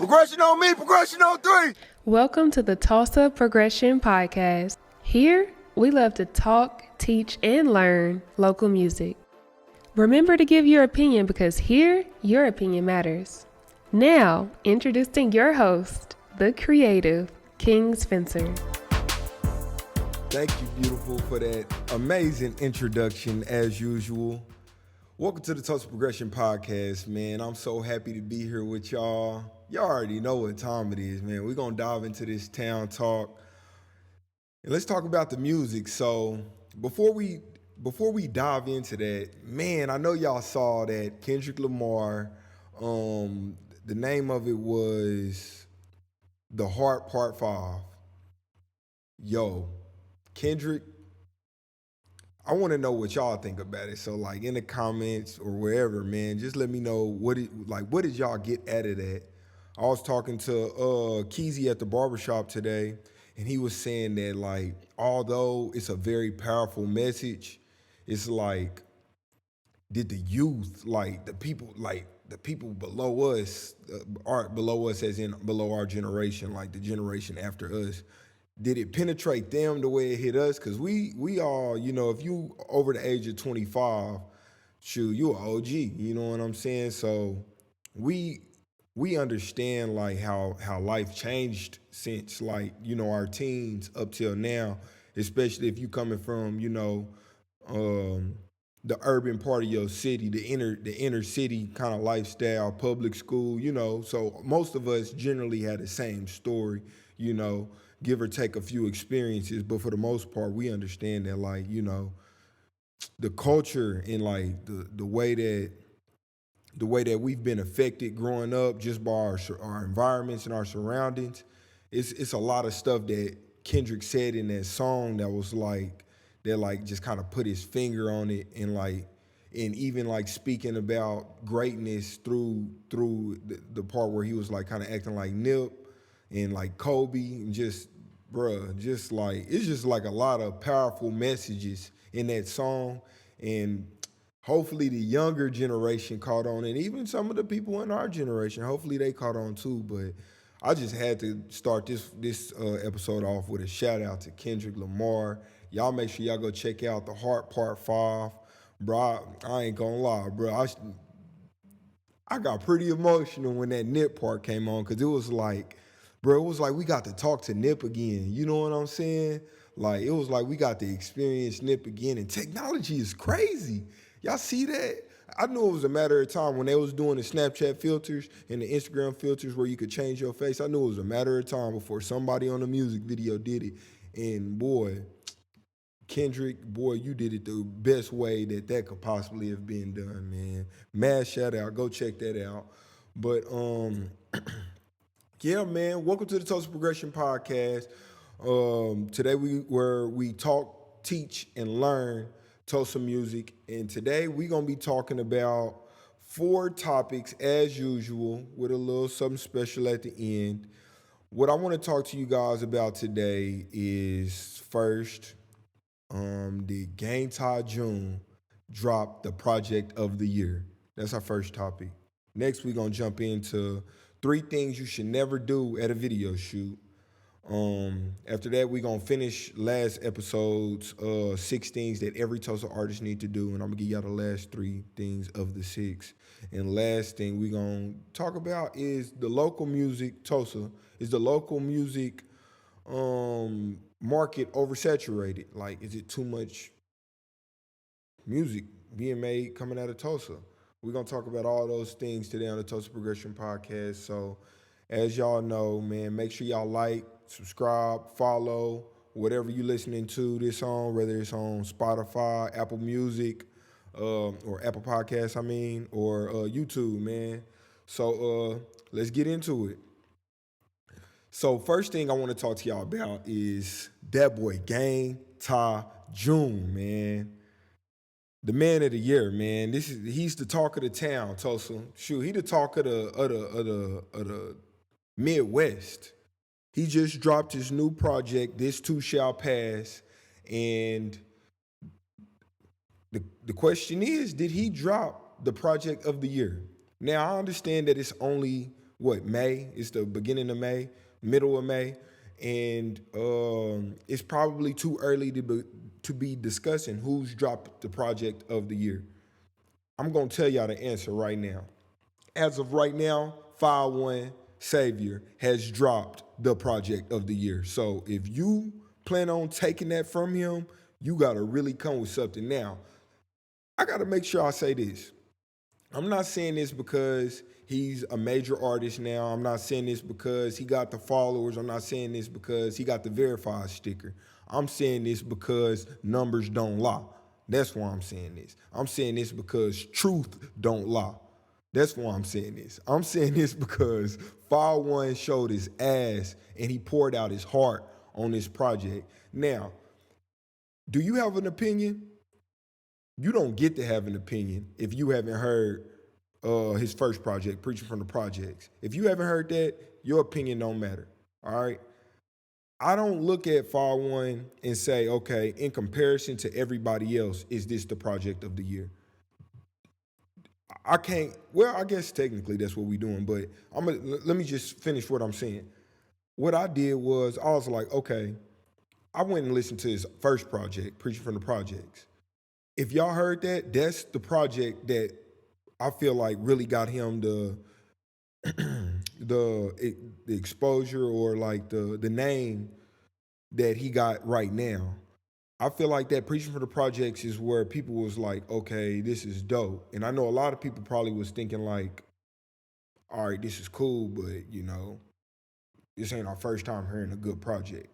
Progression on me, progression on three. Welcome to the Tulsa Progression Podcast. Here, we love to talk, teach, and learn local music. Remember to give your opinion because here, your opinion matters. Now, introducing your host, the creative, King Spencer. Thank you, beautiful, for that amazing introduction as usual. Welcome to the Tulsa Progression Podcast, man. I'm so happy to be here with y'all. Y'all already know what time it is, man. We're going to dive into this town talk. And let's talk about the music. So before we dive into that, man, I know y'all saw that Kendrick Lamar, the name of it was The Heart Part 5. Yo, Kendrick, I want to know what y'all think about it. So like in the comments or wherever, man, just let me know what did y'all get out of that? I was talking to Keezy at the barbershop today, and he was saying that like, although it's a very powerful message, it's like, did the youth, like the people below us, as in below our generation, like the generation after us, did it penetrate them the way it hit us? Because we all, you know, if you over the age of 25, shoot, you an OG, you know what I'm saying? So we understand like how life changed since like, you know, our teens up till now, especially if you coming from, you know, the urban part of your city, the inner city kind of lifestyle, public school, you know. So most of us generally had the same story, you know, give or take a few experiences, but for the most part, we understand that like, you know, the culture and like the way that we've been affected growing up just by our environments and our surroundings, it's a lot of stuff that Kendrick said in that song that was like, that like just kind of put his finger on it, and even like speaking about greatness through the part where he was like kind of acting like Nip and like Kobe, and just like, it's just like a lot of powerful messages in that song. And hopefully the younger generation caught on, and even some of the people in our generation, hopefully they caught on too. But I just had to start this episode off with a shout out to Kendrick Lamar. Y'all make sure y'all go check out The Heart Part 5. Bro, I ain't gonna lie, bro. I got pretty emotional when that Nip part came on, because it was like we got to talk to Nip again. You know what I'm saying? Like, it was like we got to experience Nip again, and technology is crazy. Y'all see that? I knew it was a matter of time when they was doing the Snapchat filters and the Instagram filters where you could change your face. I knew it was a matter of time before somebody on the music video did it. And boy, Kendrick, boy, you did it the best way that could possibly have been done, man. Mad shout out. Go check that out. But yeah, man, welcome to the Tulsa Progression Podcast. Today we talk, teach, and learn Tulsa music. And today we're going to be talking about 4 topics as usual, with a little something special at the end. What I want to talk to you guys about today is first, the Gang51e June dropped the project of the year. That's our first topic. Next, we're going to jump into 3 things you should never do at a video shoot. After that, we're going to finish last episode's 6 things that every Tulsa artist need to do, and I'm going to give y'all the last 3 things of the 6. And last thing we're going to talk about is the local music, Tulsa. Is the local music market oversaturated? Like, is it too much music being made coming out of Tulsa? We're going to talk about all those things today on the Tulsa Progression Podcast. So as y'all know, man, make sure y'all like, subscribe, follow, whatever you listening to this on, whether it's on Spotify, Apple Music, or Apple Podcasts, or YouTube, man. So let's get into it. So first thing I want to talk to y'all about is that boy Gang51e June, man. The man of the year, man. He's the talk of the town, Tulsa. Shoot, he the talk of the Midwest. He just dropped his new project, This Too Shall Pass, and the question is, did he drop the project of the year? Now, I understand that it's only May? It's the beginning of May, middle of May, and it's probably too early to be discussing who's dropped the project of the year. I'm gonna tell y'all the answer right now. As of right now, 51 Savior has dropped the project of the year. So if you plan on taking that from him, you gotta really come with something. Now, I gotta make sure I say this. I'm not saying this because he's a major artist now. I'm not saying this because he got the followers. I'm not saying this because he got the verified sticker. I'm saying this because numbers don't lie. That's why I'm saying this. I'm saying this because truth don't lie. That's why I'm saying this. I'm saying this because 51 showed his ass and he poured out his heart on this project. Now, do you have an opinion? You don't get to have an opinion if you haven't heard his first project, Preaching from the Projects. If you haven't heard that, your opinion don't matter, all right? I don't look at 51 and say, okay, in comparison to everybody else, is this the project of the year? I can't, well, I guess technically that's what we're doing, but let me just finish what I'm saying. What I did was, I was like, okay, I went and listened to his first project, Preaching from the Projects. If y'all heard that, that's the project that I feel like really got him the exposure or like the name that he got right now. I feel like that Preaching for the Projects is where people was like, okay, this is dope. And I know a lot of people probably was thinking like, all right, this is cool, but this ain't our first time hearing a good project.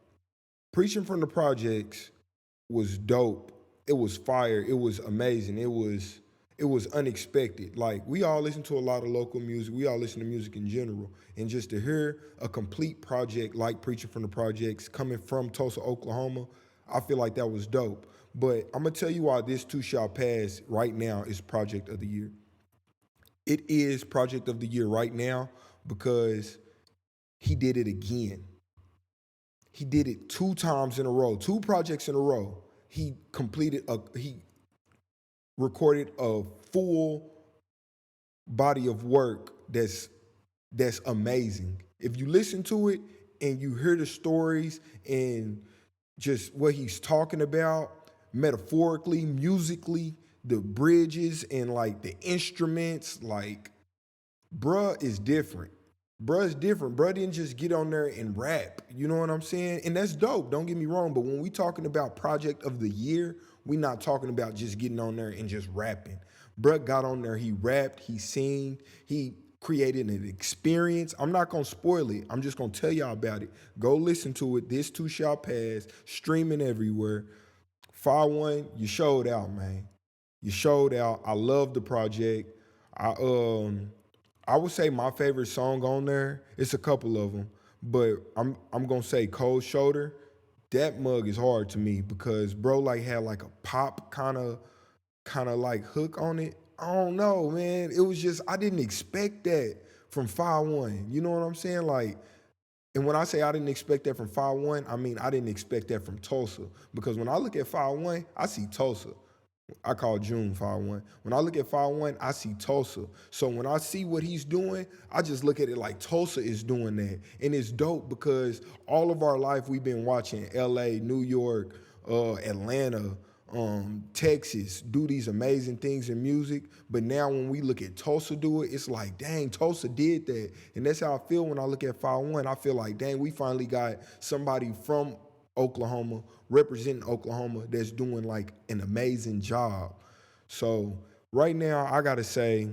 Preaching from the Projects was dope. It was fire. It was amazing. It was unexpected. Like, we all listen to a lot of local music. We all listen to music in general. And just to hear a complete project like Preaching from the Projects coming from Tulsa, Oklahoma, I feel like that was dope. But I'm going to tell you why This Too Shall Pass right now is Project of the Year. It is Project of the Year right now because he did it again. He did it 2 times in a row, 2 projects in a row. He recorded a full body of work that's amazing. If you listen to it and you hear the stories and just what he's talking about, metaphorically, musically, the bridges and like the instruments, like, bruh is different. Bruh is different. Bruh didn't just get on there and rap. You know what I'm saying? And that's dope. Don't get me wrong. But when we talking about project of the year, we not talking about just getting on there and just rapping. Bruh got on there. He rapped. He sang. He created an experience. I'm not going to spoil it. I'm just going to tell y'all about it. Go listen to it. This Too Shall Pass. Streaming everywhere. 51, you showed out, man. You showed out. I love the project. I would say my favorite song on there, it's a couple of them, but I'm gonna say Cold Shoulder. That mug is hard to me because bro like had like a pop kind of like hook on it. I don't know, man. It was just, I didn't expect that from 51. You know what I'm saying? Like, and when I say I didn't expect that from 51, I mean I didn't expect that from Tulsa. Because when I look at 51, I see Tulsa. I call June 51. When I look at 51, I see Tulsa. So when I see what he's doing, I just look at it like Tulsa is doing that. And it's dope because all of our life we've been watching LA, New York, Atlanta, Texas do these amazing things in music. But now when we look at Tulsa do it, it's like, dang, Tulsa did that. And that's how I feel when I look at 51. I feel like, dang, we finally got somebody from Oklahoma, representing Oklahoma, that's doing like an amazing job. So right now, I gotta say,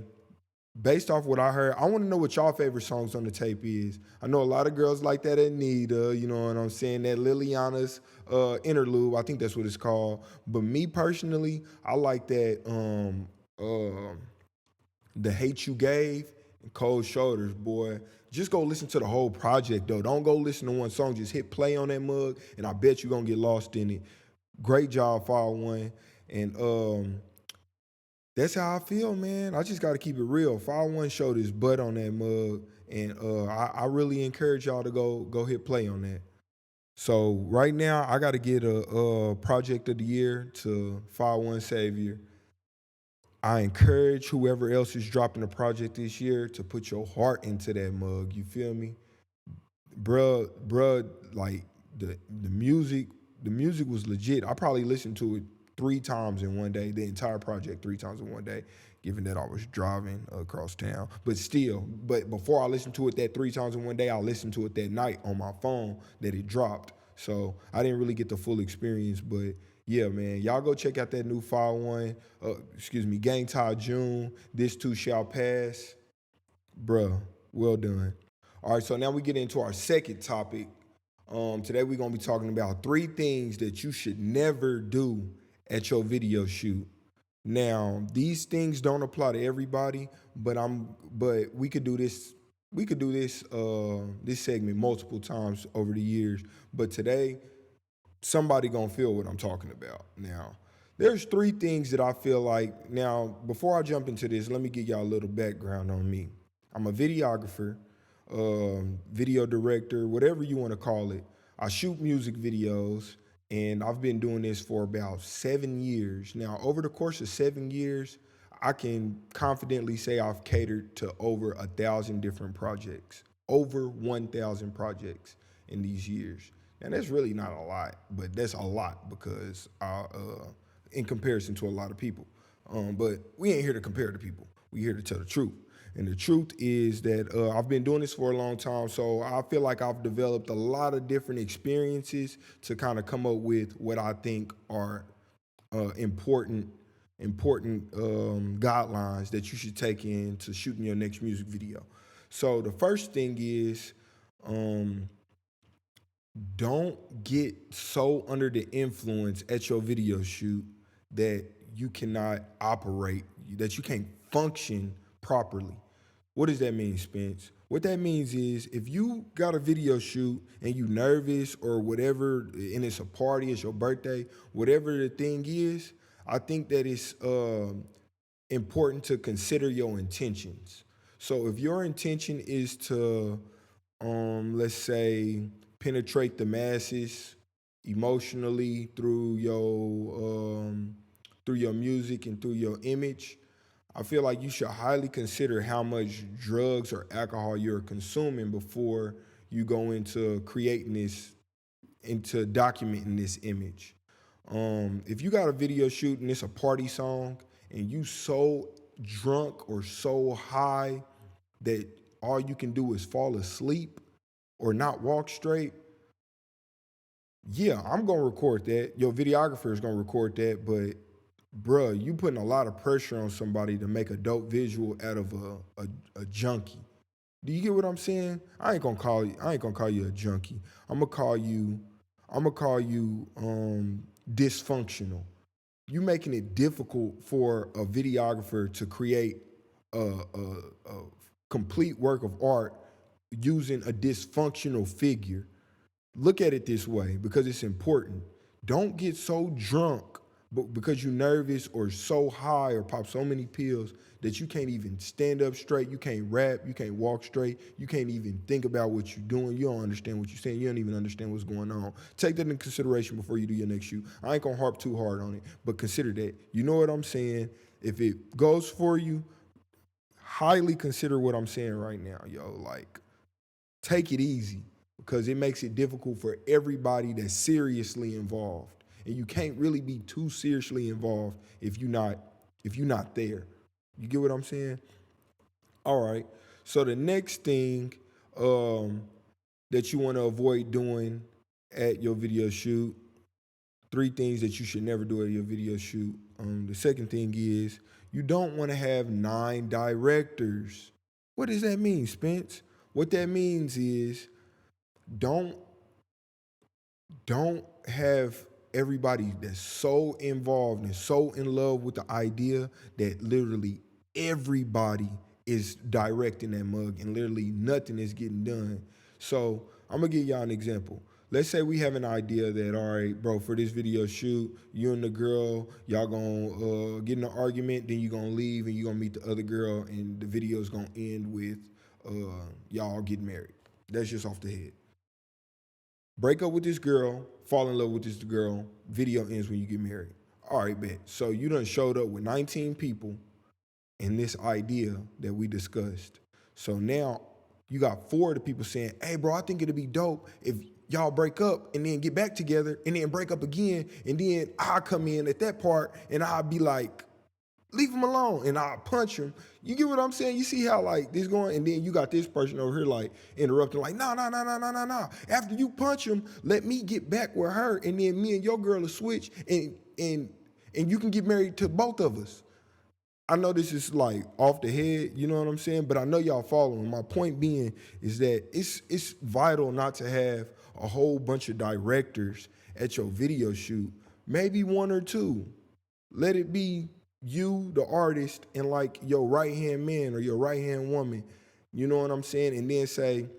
based off what I heard, I wanna know what y'all favorite songs on the tape is. I know a lot of girls like that Anita, you know what I'm saying, that Liliana's interlude, I think that's what it's called. But me personally, I like that The Hate You Gave and Cold Shoulders, boy. Just go listen to the whole project, though. Don't go listen to one song. Just hit play on that mug, and I bet you're going to get lost in it. Great job, 51. And that's how I feel, man. I just got to keep it real. 51 showed his butt on that mug, and I really encourage y'all to go hit play on that. So right now, I got to get a project of the year to 51 Savior. I encourage whoever else is dropping a project this year to put your heart into that mug. You feel me? Bruh, like the music, the music was legit. I probably listened to it 3 times in one day, the entire project 3 times in one day, given that I was driving across town. But before I listened to it that 3 times in one day, I listened to it that night on my phone that it dropped. So I didn't really get the full experience, but yeah, man, y'all go check out that new 5-1, Gang51e June, This Too Shall Pass. Bruh, well done. All right, so now we get into our second topic. Today we're gonna be talking about 3 things that you should never do at your video shoot. Now, these things don't apply to everybody, but we could do this. We could do this segment multiple times over the years. But today, somebody gonna feel what I'm talking about. Now, there's 3 things that I feel like. Now, before I jump into this, let me give y'all a little background on me. I'm a videographer, video director, whatever you want to call it. I shoot music videos, and I've been doing this for about 7 years. Now, over the course of 7 years, I can confidently say I've catered to over 1,000 different projects, over 1,000 projects in these years. And that's really not a lot, but that's a lot because in comparison to a lot of people. But we ain't here to compare to people. We here to tell the truth. And the truth is that I've been doing this for a long time, so I feel like I've developed a lot of different experiences to kind of come up with what I think are important guidelines that you should take into shooting your next music video. So the first thing is don't get so under the influence at your video shoot that you cannot operate, that you can't function properly. What does that mean, Spence? What that means is if you got a video shoot and you nervous or whatever, and it's a party, it's your birthday, whatever the thing is, I think that it's important to consider your intentions. So if your intention is to, let's say, penetrate the masses emotionally through your music and through your image, I feel like you should highly consider how much drugs or alcohol you're consuming before you go into creating this, into documenting this image. If you got a video shoot and it's a party song and you so drunk or so high that all you can do is fall asleep or not walk straight, yeah, I'm gonna record that. Your videographer is gonna record that, but bruh, you putting a lot of pressure on somebody to make a dope visual out of a junkie. Do you get what I'm saying? I ain't gonna call you a junkie. I'm gonna call you dysfunctional. You making it difficult for a videographer to create a complete work of art using a dysfunctional figure. Look at it this way because it's important. Don't get so drunk but because you're nervous or so high or pop so many pills that you can't even stand up straight, you can't rap, you can't walk straight, you can't even think about what you're doing, you don't understand what you're saying, you don't even understand what's going on. Take that into consideration before you do your next shoot. I ain't gonna harp too hard on it, but consider that. You know what I'm saying? If it goes for you, highly consider what I'm saying right now, yo. Like, take it easy because it makes it difficult for everybody that's seriously involved. And you can't really be too seriously involved if you're not there. You get what I'm saying? All right. So the next thing that you want to avoid doing at your video shoot, 3 things that you should never do at your video shoot. The second thing is you don't want to have 9 directors. What does that mean, Spence? What that means is don't have everybody that's so involved and so in love with the idea that literally everybody is directing that mug and literally nothing is getting done. So I'm gonna give y'all an example. Let's say we have an idea that, all right, bro, for this video shoot, you and the girl, y'all gonna get in an argument, then you're gonna leave and you're gonna meet the other girl and the video's gonna end with y'all getting married. That's just off the head. Break up with this girl, fall in love with this girl, video ends when you get married. All right, bet. So you done showed up with 19 people and this idea that we discussed. So now you got 4 of the people saying, hey, bro, I think it'd be dope if y'all break up and then get back together and then break up again. And then I'll come in at that part and I'll be like, leave him alone, and I'll punch him. You get what I'm saying? You see how like this going? And then you got this person over here like interrupting, like, no. After you punch him, let me get back with her, and then me and your girl will switch, and you can get married to both of us. I know this is like off the head, you know what I'm saying? But I know y'all following. My point being is that it's vital not to have a whole bunch of directors at your video shoot. Maybe 1 or 2. Let it be you, the artist, and like your right-hand man or your right-hand woman. You know what I'm saying? And then say,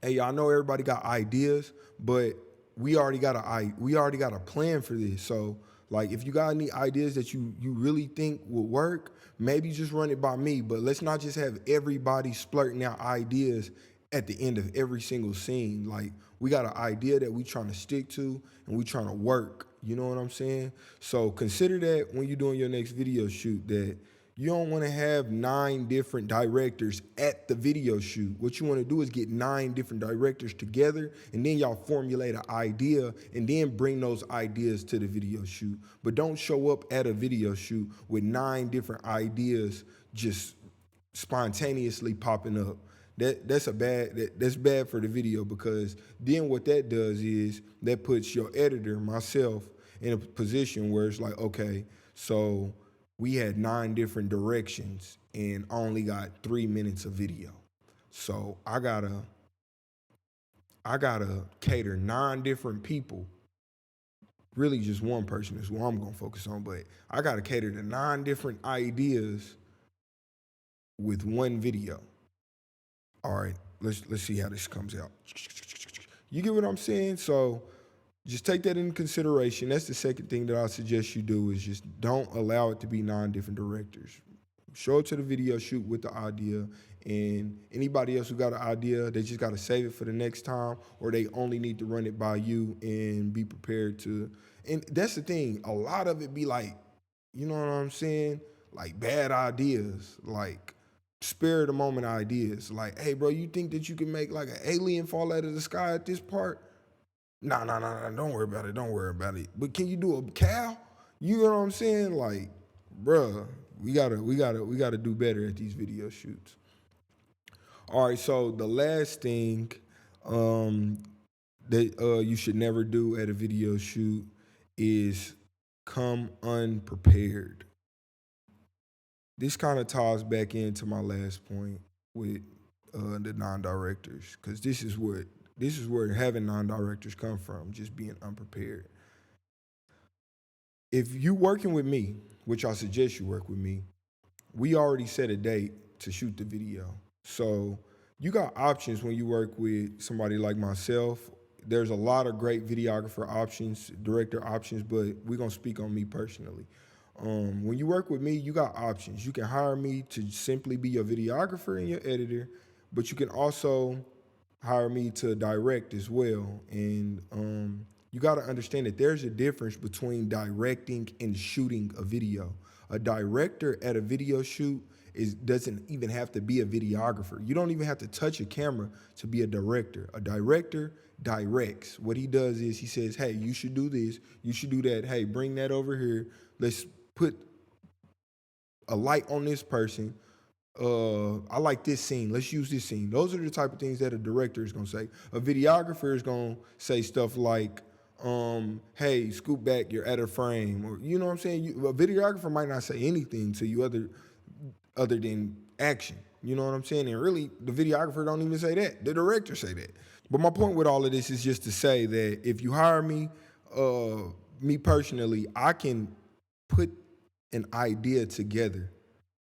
hey, I know everybody got ideas, but we already got a plan for this. So like, if you got any ideas that you really think will work, maybe just run it by me. But let's not just have everybody splurting out ideas at the end of every single scene. Like, we got an idea that we trying to stick to and we trying to work. You know what I'm saying? So consider that when you're doing your next video shoot, that you don't want to have 9 different directors at the video shoot. What you want to do is get 9 different directors together, and then y'all formulate an idea and then bring those ideas to the video shoot. But don't show up at a video shoot with 9 different ideas just spontaneously popping up. That's bad for the video, because then what that does is that puts your editor, myself, in a position where it's like, okay, so we had 9 different directions and I only got 3 minutes of video. So I gotta cater 9 different people. Really just one person is what I'm gonna focus on, but I gotta cater to 9 different ideas with one video. All right, let's see how this comes out. You get what I'm saying? So just take that into consideration. That's the second thing that I suggest you do, is just don't allow it to be 9 different directors. Show it to the video shoot with the idea, and anybody else who got an idea, they just got to save it for the next time, or they only need to run it by you and be prepared to. And that's the thing. A lot of it be like, you know what I'm saying? Like bad ideas, like spare the moment ideas. Like, hey, bro, you think that you can make like an alien fall out of the sky at this part? No, don't worry about it. But can you do a cow? You know what I'm saying? Like, bruh, we gotta do better at these video shoots. All right, so the last thing that you should never do at a video shoot is come unprepared. This kind of ties back into my last point with the non-directors, because this is where having non-directors come from, just being unprepared. If you working with me, which I suggest you work with me, we already set a date to shoot the video. So you got options when you work with somebody like myself. There's a lot of great videographer options, director options, but we're gonna speak on me personally. When you work with me, you got options. You can hire me to simply be your videographer and your editor, but you can also hire me to direct as well. And you got to understand that there's a difference between directing and shooting a video. A director at a video shoot doesn't even have to be a videographer. You don't even have to touch a camera to be a director. A director directs. What he does is he says, hey, you should do this, you should do that. Hey, bring that over here. Let's put a light on this person. I like this scene. Let's use this scene. Those are the type of things that a director is going to say. A videographer is going to say stuff like, hey, scoop back, you're out of frame. Or, you know what I'm saying? A videographer might not say anything to you other than action. You know what I'm saying? And really, the videographer don't even say that. The director say that. But my point with all of this is just to say that if you hire me, me personally, I can put an idea together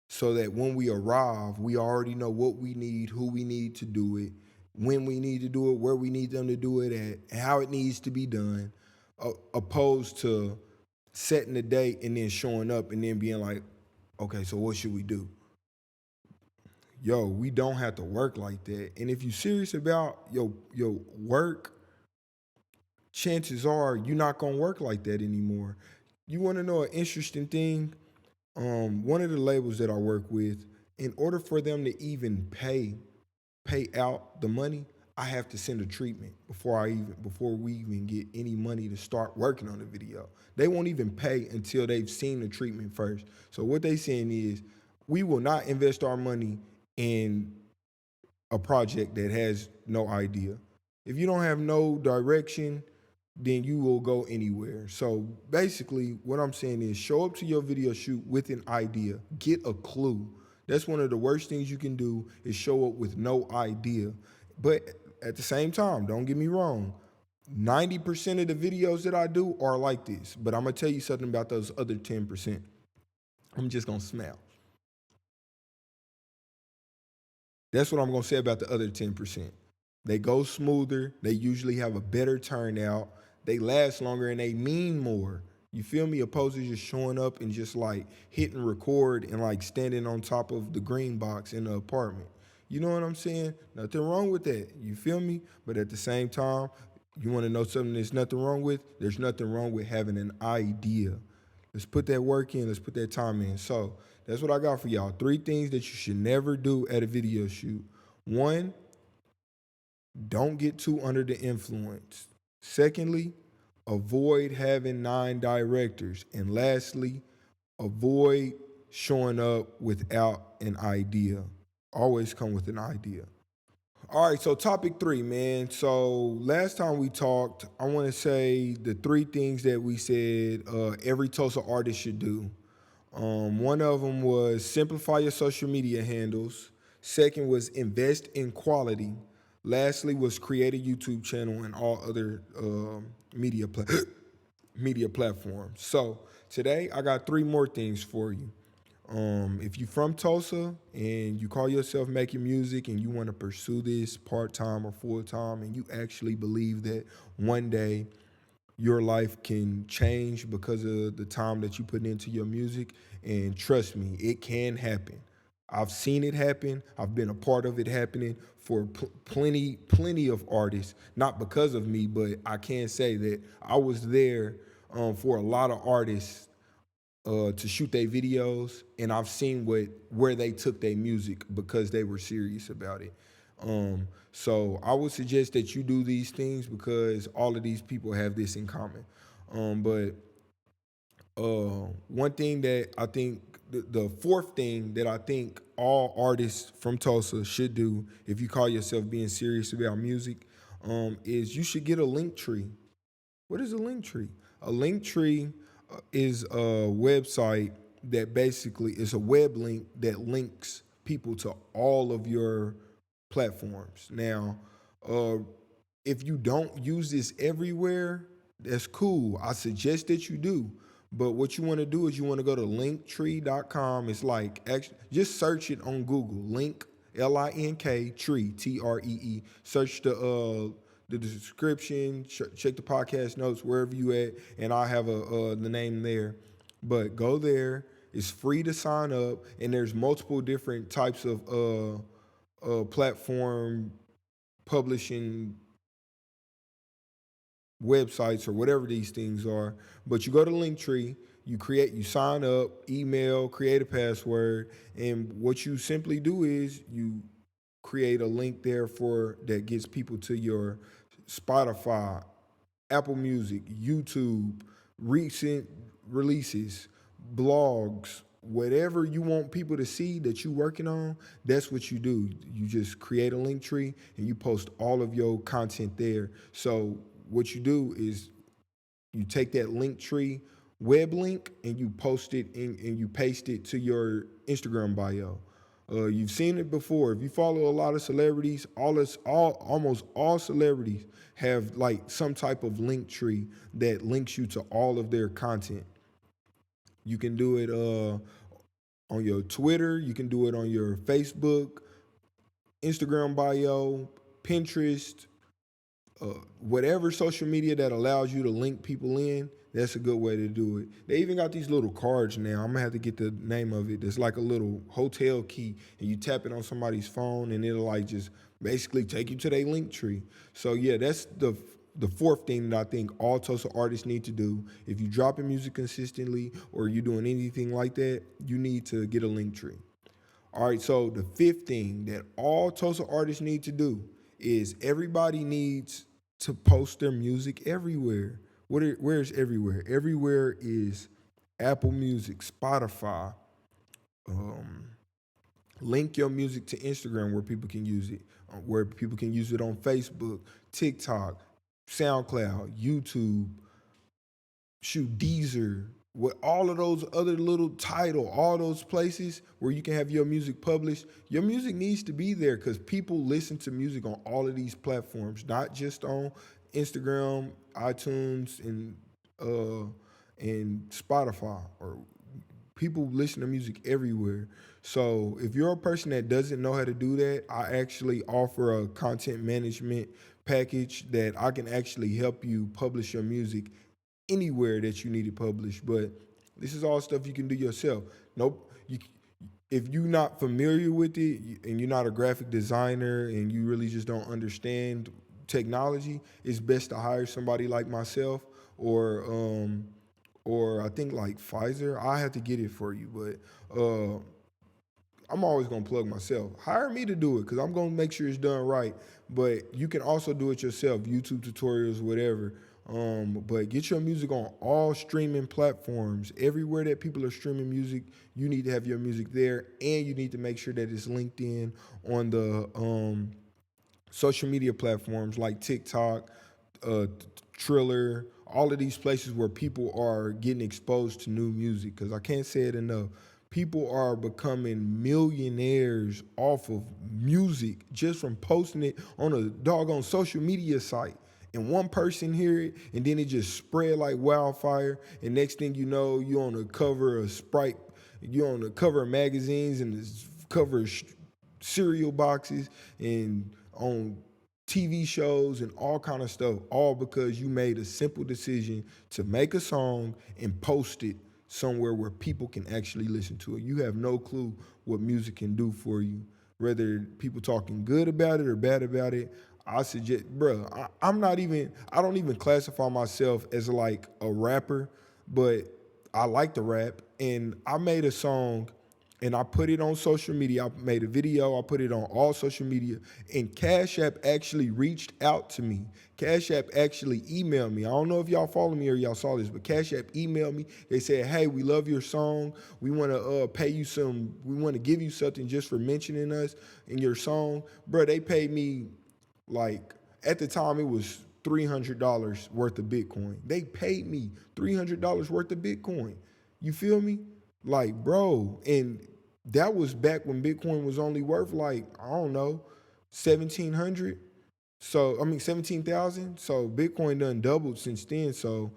so that when we arrive, we already know what we need, who we need to do it, when we need to do it, where we need them to do it at, and how it needs to be done, opposed to setting the date and then showing up and then being like, okay, so what should we do? Yo, we don't have to work like that. And if you're serious about your work, chances are you're not going to work like that anymore. You want to know an interesting thing? One of the labels that I work with, in order for them to even pay out the money, I have to send a treatment before we even get any money to start working on the video. They won't even pay until they've seen the treatment first. So what they saying is, we will not invest our money in a project that has no idea. If you don't have no direction, then you will go anywhere. So basically, what I'm saying is show up to your video shoot with an idea, get a clue. That's one of the worst things you can do is show up with no idea. But at the same time, don't get me wrong, 90% of the videos that I do are like this. But I'm gonna tell you something about those other 10%. I'm just gonna smile. That's what I'm gonna say about the other 10%. They go smoother, they usually have a better turnout, they last longer, and they mean more. You feel me? Opposed to just showing up and just like hitting record and like standing on top of the green box in the apartment. You know what I'm saying? Nothing wrong with that. You feel me? But at the same time, you want to know something there's nothing wrong with? There's nothing wrong with having an idea. Let's put that work in. Let's put that time in. So that's what I got for y'all. 3 things that you should never do at a video shoot. 1, don't get too under the influence. Secondly, avoid having 9 directors. And lastly, avoid showing up without an idea. Always come with an idea. All right, so topic 3, man. So last time we talked, I want to say the 3 things that we said every Tulsa artist should do. One of them was simplify your social media handles. Second was invest in quality. Lastly was create a YouTube channel and all other media platforms. So today I got 3 more things for you. If you're from Tulsa and you call yourself making music and you want to pursue this part-time or full-time and you actually believe that one day your life can change because of the time that you put into your music, and trust me, it can happen. I've seen it happen. I've been a part of it happening for plenty of artists, not because of me, but I can say that I was there for a lot of artists to shoot their videos, and I've seen where they took their music because they were serious about it. So I would suggest that you do these things because all of these people have this in common. But one thing that I think, the 4th thing that I think all artists from Tulsa should do if you call yourself being serious about music, is you should get a link tree. What is a link tree? A link tree is a website that basically is a web link that links people to all of your platforms. Now, if you don't use this everywhere, that's cool. I suggest that you do. But what you want to do is you want to go to linktree.com. It's like, just search it on Google. Link, L-I-N-K, tree, T-R-E-E. Search the description, check the podcast notes, wherever you at, and I'll have the name there. But go there. It's free to sign up, and there's multiple different types of platform publishing websites or whatever these things are. But you go to Linktree, you sign up, email, create a password, and what you simply do is you create a link there that gets people to your Spotify, Apple Music, YouTube, recent releases, blogs, whatever you want people to see that you're working on, that's what you do. You just create a link tree and you post all of your content there. So what you do is you take that link tree web link and you post it and you paste it to your Instagram bio. You've seen it before. If you follow a lot of celebrities, almost all celebrities have like some type of link tree that links you to all of their content. You can do it on your Twitter. You can do it on your Facebook, Instagram bio, Pinterest, whatever social media that allows you to link people in. That's a good way to do it. They even got these little cards now. I'm gonna have to get the name of it. It's like a little hotel key, and you tap it on somebody's phone, and it'll like just basically take you to their link tree. So yeah, that's the the fourth thing that I think all Tulsa artists need to do, if you're dropping music consistently or you're doing anything like that, you need to get a link tree. All right, so the fifth thing that all Tulsa artists need to do is everybody needs to post their music everywhere. Where's everywhere? Everywhere is Apple Music, Spotify. Link your music to Instagram where people can use it, where people can use it on Facebook, TikTok, SoundCloud, YouTube, Deezer, with all of those other little Tidal, all those places where you can have your music published. Your music needs to be there because people listen to music on all of these platforms, not just on Instagram, iTunes, and Spotify. Or people listen to music everywhere. So if you're a person that doesn't know how to do that, I actually offer a content management package that I can actually help you publish your music anywhere that you need it published. But this is all stuff you can do yourself. If you're not familiar with it and you're not a graphic designer and you really just don't understand technology, it's best to hire somebody like myself or I think like Pfizer. I have to get it for you, but I'm always gonna plug myself. Hire me to do it because I'm gonna make sure it's done right. But you can also do it yourself, YouTube tutorials, whatever. But get your music on all streaming platforms. Everywhere that people are streaming music, you need to have your music there, and you need to make sure that it's linked in on the social media platforms like TikTok, Triller, all of these places where people are getting exposed to new music. Because I can't say it enough. People are becoming millionaires off of music just from posting it on a doggone social media site. And one person hear it, and then it just spread like wildfire. And next thing you know, you're on the cover of Sprite, you're on the cover of magazines and the cover of cereal boxes and on TV shows and all kind of stuff, all because you made a simple decision to make a song and post it somewhere where people can actually listen to it. You have no clue what music can do for you, whether people talking good about it or bad about it. I suggest, bro, I don't even classify myself as like a rapper, but I like to rap. And I made a song and I put it on social media. I made a video, I put it on all social media, and Cash App actually reached out to me. Cash App actually emailed me. I don't know if y'all follow me or y'all saw this, but Cash App emailed me. They said, hey, we love your song. We want to pay you we want to give you something just for mentioning us in your song. Bro, they paid me like, at the time it was $300 worth of Bitcoin. They paid me $300 worth of Bitcoin. You feel me? Like, bro, and that was back when Bitcoin was only worth like, I don't know, 1,700. So, I mean, 17,000. So Bitcoin done doubled since then. So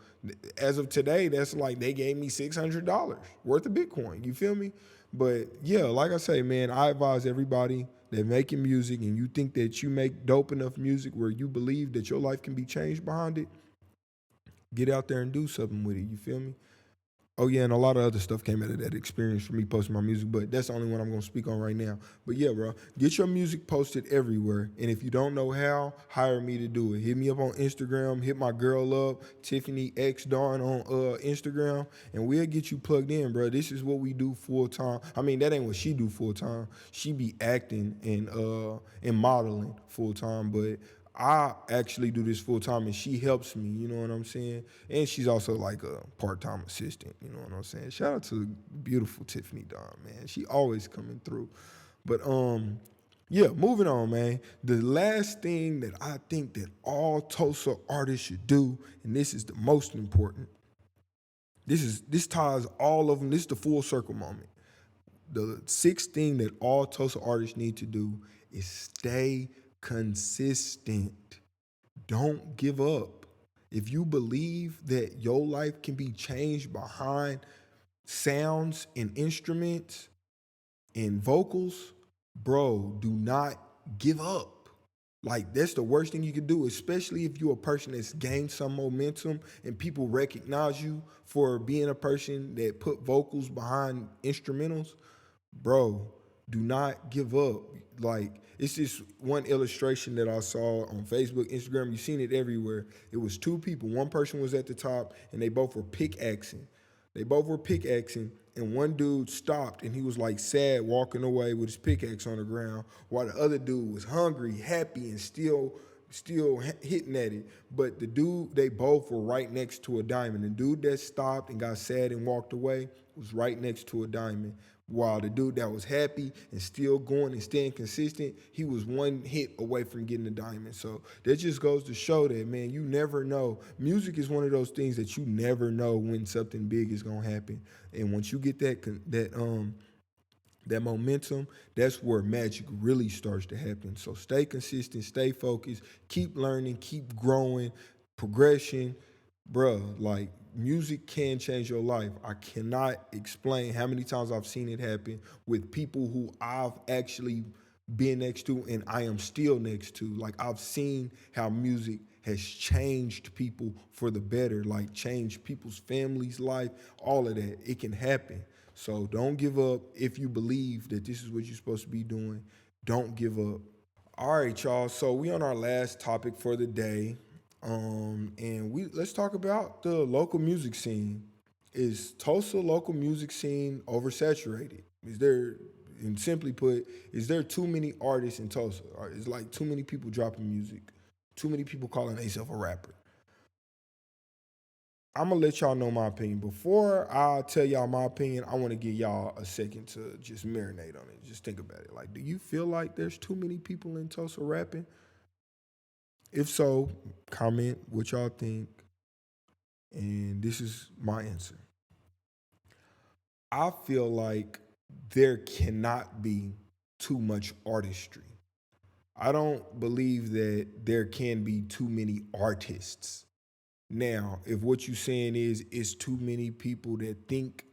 as of today, that's like they gave me $600 worth of Bitcoin. You feel me? But yeah, like I say, man, I advise everybody that making music and you think that you make dope enough music where you believe that your life can be changed behind it, get out there and do something with it. You feel me? Oh, yeah, and a lot of other stuff came out of that experience for me posting my music, but that's the only one I'm going to speak on right now. But yeah, bro, get your music posted everywhere. And if you don't know how, hire me to do it. Hit me up on Instagram. Hit my girl up, Tiffany X Dawn on Instagram, and we'll get you plugged in, bro. This is what we do full time. I mean, that ain't what she do full time. She be acting and modeling full time, but I actually do this full time and she helps me, you know what I'm saying? And she's also like a part-time assistant, you know what I'm saying? Shout out to beautiful Tiffany Dawn, man. She always coming through. But yeah, moving on, man. The last thing that I think that all Tulsa artists should do, and this is the most important, this ties all of them, this is the full circle moment. The sixth thing that all Tulsa artists need to do is stay consistent. Don't give up. If you believe that your life can be changed behind sounds and instruments and vocals, bro, do not give up. Like, that's the worst thing you can do, especially if you're a person that's gained some momentum and people recognize you for being a person that put vocals behind instrumentals. Bro, Do not give up. Like, it's just one illustration that I saw on Facebook, Instagram. You've seen it everywhere. It was two people. One person was at the top, and they both were pickaxing. And one dude stopped, and he was like sad, walking away with his pickaxe on the ground, while the other dude was hungry, happy, and still hitting at it. But they both were right next to a diamond. The dude that stopped and got sad and walked away was right next to a diamond, while the dude that was happy and still going and staying consistent, he was one hit away from getting the diamond. So that just goes to show that, man, you never know. Music is one of those things that you never know when something big is gonna happen. And once you get that momentum, that's where magic really starts to happen. So stay consistent, stay focused, keep learning, keep growing, progression. Bruh, like, music can change your life. I cannot explain how many times I've seen it happen with people who I've actually been next to and I am still next to. Like, I've seen how music has changed people for the better, like changed people's families' life, all of that. It can happen. So don't give up. If you believe that this is what you're supposed to be doing, don't give up. All right, y'all. So we on our last topic for the day. And let's talk about the local music scene. Is Tulsa local music scene oversaturated? And simply put, is there too many artists in Tulsa? Or is like too many people dropping music? Too many people calling themselves a rapper? I'm gonna let y'all know my opinion. Before I tell y'all my opinion, I want to give y'all a second to just marinate on it. Just think about it. Like, do you feel like there's too many people in Tulsa rapping? If so, comment what y'all think. And this is my answer. I feel like there cannot be too much artistry. I don't believe that there can be too many artists. Now, if what you're saying is too many people that think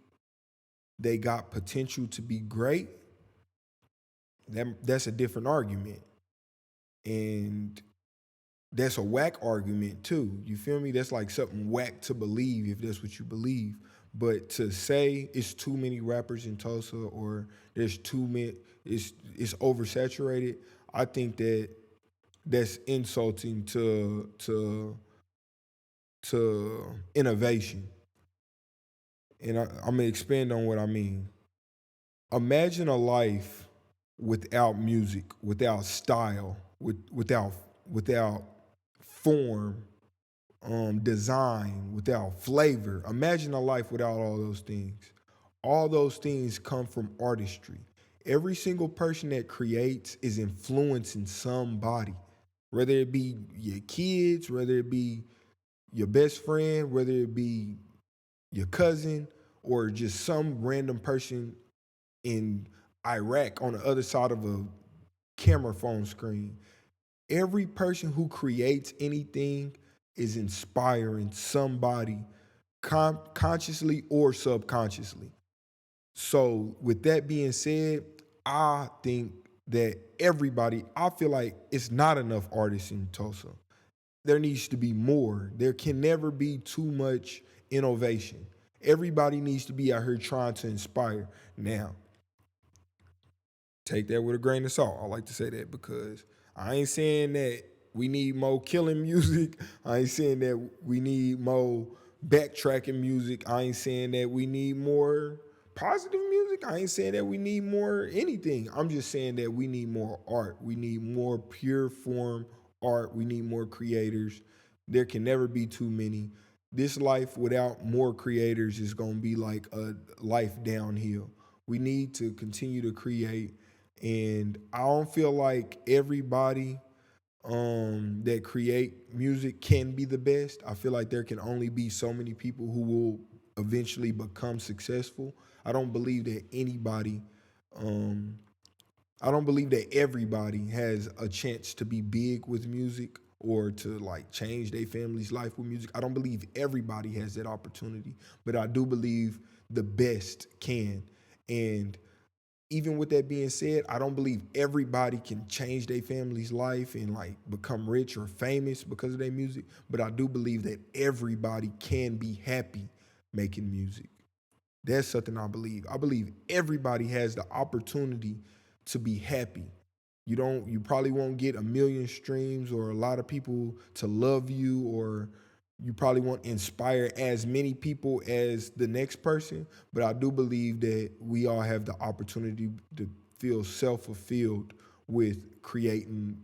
they got potential to be great, that's a different argument. And that's a whack argument too. You feel me? That's like something whack to believe if that's what you believe. But to say it's too many rappers in Tulsa or there's too many, it's oversaturated, I think that's insulting to innovation. And I'm gonna expand on what I mean. Imagine a life without music, without style, without form, design, without flavor. Imagine a life without all those things. All those things come from artistry. Every single person that creates is influencing somebody, whether it be your kids, whether it be your best friend, whether it be your cousin, or just some random person in Iraq on the other side of a camera phone screen. Every person who creates anything is inspiring somebody consciously or subconsciously. So with that being said, I think that I feel like it's not enough artists in Tulsa. There needs to be more. There can never be too much innovation. Everybody needs to be out here trying to inspire. Now, take that with a grain of salt. I like to say that because I ain't saying that we need more killing music. I ain't saying that we need more backtracking music. I ain't saying that we need more positive music. I ain't saying that we need more anything. I'm just saying that we need more art. We need more pure form art. We need more creators. There can never be too many. This life without more creators is going to be like a life downhill. We need to continue to create. And I don't feel like everybody that create music can be the best. I feel like there can only be so many people who will eventually become successful. I don't believe that everybody has a chance to be big with music or to like change their family's life with music. I don't believe everybody has that opportunity, but I do believe the best can. And even with that being said, I don't believe everybody can change their family's life and like become rich or famous because of their music, but I do believe that everybody can be happy making music. That's something I believe. I believe everybody has the opportunity to be happy. You probably won't get a million streams or a lot of people to love you, or you probably won't inspire as many people as the next person. But I do believe that we all have the opportunity to feel self-fulfilled with creating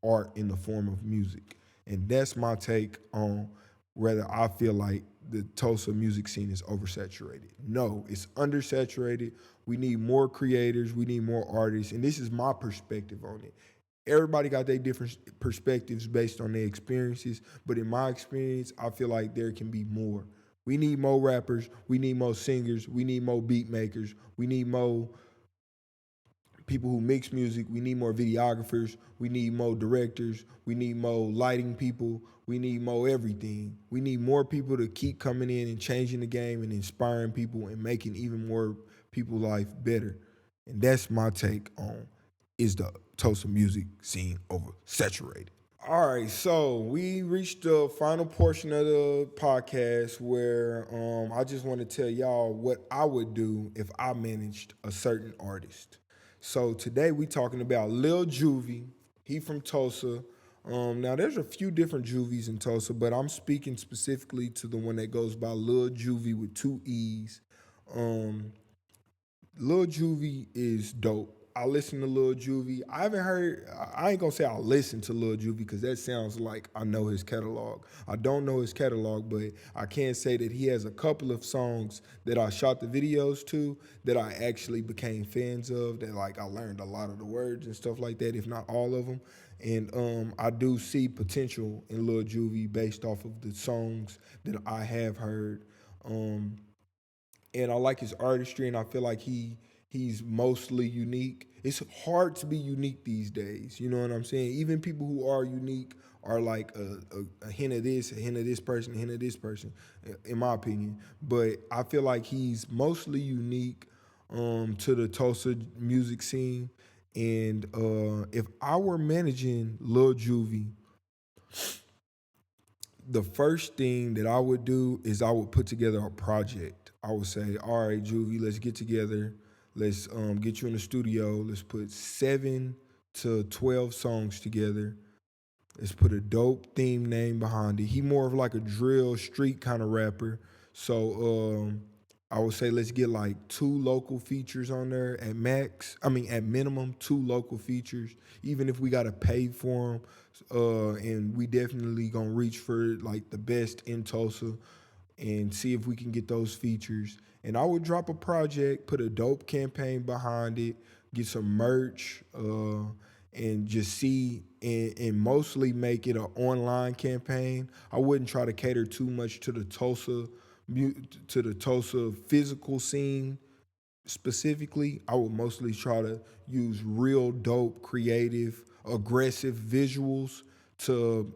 art in the form of music. And that's my take on whether I feel like the Tulsa music scene is oversaturated. No, it's undersaturated. We need more creators. We need more artists. And this is my perspective on it. Everybody got their different perspectives based on their experiences. But in my experience, I feel like there can be more. We need more rappers. We need more singers. We need more beat makers. We need more people who mix music. We need more videographers. We need more directors. We need more lighting people. We need more everything. We need more people to keep coming in and changing the game and inspiring people and making even more people's life better. And that's my take on, is the Tulsa music scene oversaturated? All right, so we reached the final portion of the podcast where I just want to tell y'all what I would do if I managed a certain artist. So today we talking about Lil Juvie. He from Tulsa. Now there's a few different Juvies in Tulsa, but I'm speaking specifically to the one that goes by Lil Juvie with two E's. Um, Lil Juvie is dope. I listen to Lil Juvie. I ain't gonna say I listen to Lil Juvie because that sounds like I know his catalog. I don't know his catalog, but I can say that he has a couple of songs that I shot the videos to that I actually became fans of, that like I learned a lot of the words and stuff like that, if not all of them. And I do see potential in Lil Juvie based off of the songs that I have heard. And I like his artistry, and I feel like he's mostly unique. It's hard to be unique these days. You know what I'm saying? Even people who are unique are like a hint of this, a hint of this person, a hint of this person, in my opinion. But I feel like he's mostly unique to the Tulsa music scene. And if I were managing Lil Juvie, the first thing that I would do is I would put together a project. I would say, all right, Juvie, let's get together. Let's get you in the studio. Let's put 7 to 12 songs together. Let's put a dope theme name behind it. He more of like a drill street kind of rapper. So I would say let's get like 2 local features on there at at minimum 2 local features, even if we got to pay for them. And we definitely gonna reach for like the best in Tulsa and see if we can get those features. And I would drop a project, put a dope campaign behind it, get some merch, and just see and mostly make it an online campaign. I wouldn't try to cater too much to the Tulsa physical scene specifically. I would mostly try to use real dope, creative, aggressive visuals to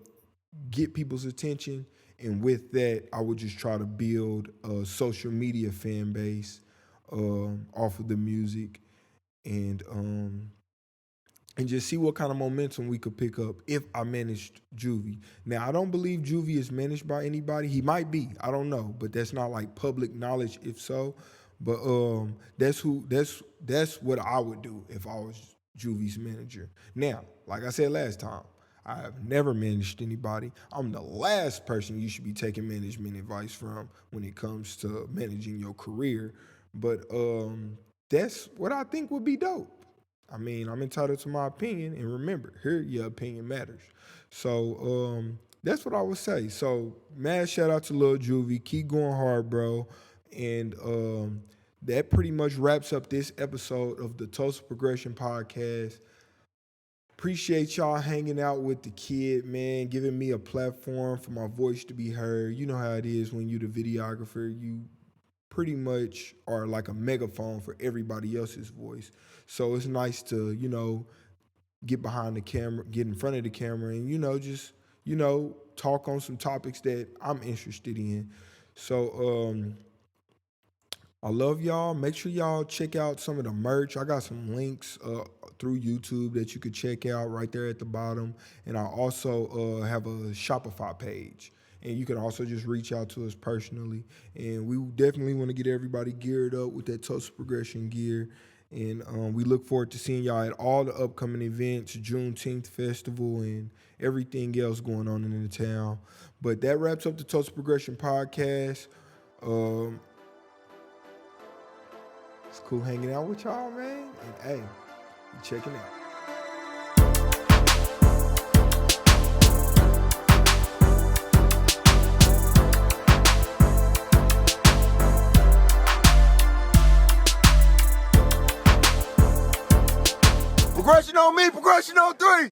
get people's attention. And with that, I would just try to build a social media fan base off of the music, and just see what kind of momentum we could pick up if I managed Juvie. Now, I don't believe Juvie is managed by anybody. He might be, I don't know, but that's not like public knowledge if so. But that's what I would do if I was Juvie's manager. Now, like I said last time, I have never managed anybody. I'm the last person you should be taking management advice from when it comes to managing your career. But that's what I think would be dope. I mean, I'm entitled to my opinion, and remember, here your opinion matters. So that's what I would say. So mad shout out to Lil Juvie. Keep going hard, bro. And that pretty much wraps up this episode of the Tulsa Progression Podcast. Appreciate y'all hanging out with the kid, man, giving me a platform for my voice to be heard. You know how it is when you the videographer. You pretty much are like a megaphone for everybody else's voice. So it's nice to, get behind the camera, get in front of the camera, and, just, talk on some topics that I'm interested in. So I love y'all. Make sure y'all check out some of the merch. I got some links through YouTube that you could check out right there at the bottom. And I also have a Shopify page. And you can also just reach out to us personally. And we definitely want to get everybody geared up with that Tulsa Progression gear. And we look forward to seeing y'all at all the upcoming events, Juneteenth Festival, and everything else going on in the town. But that wraps up the Tulsa Progression Podcast. It's cool hanging out with y'all, man. And hey, we checking out. Progression on me, progression on 3.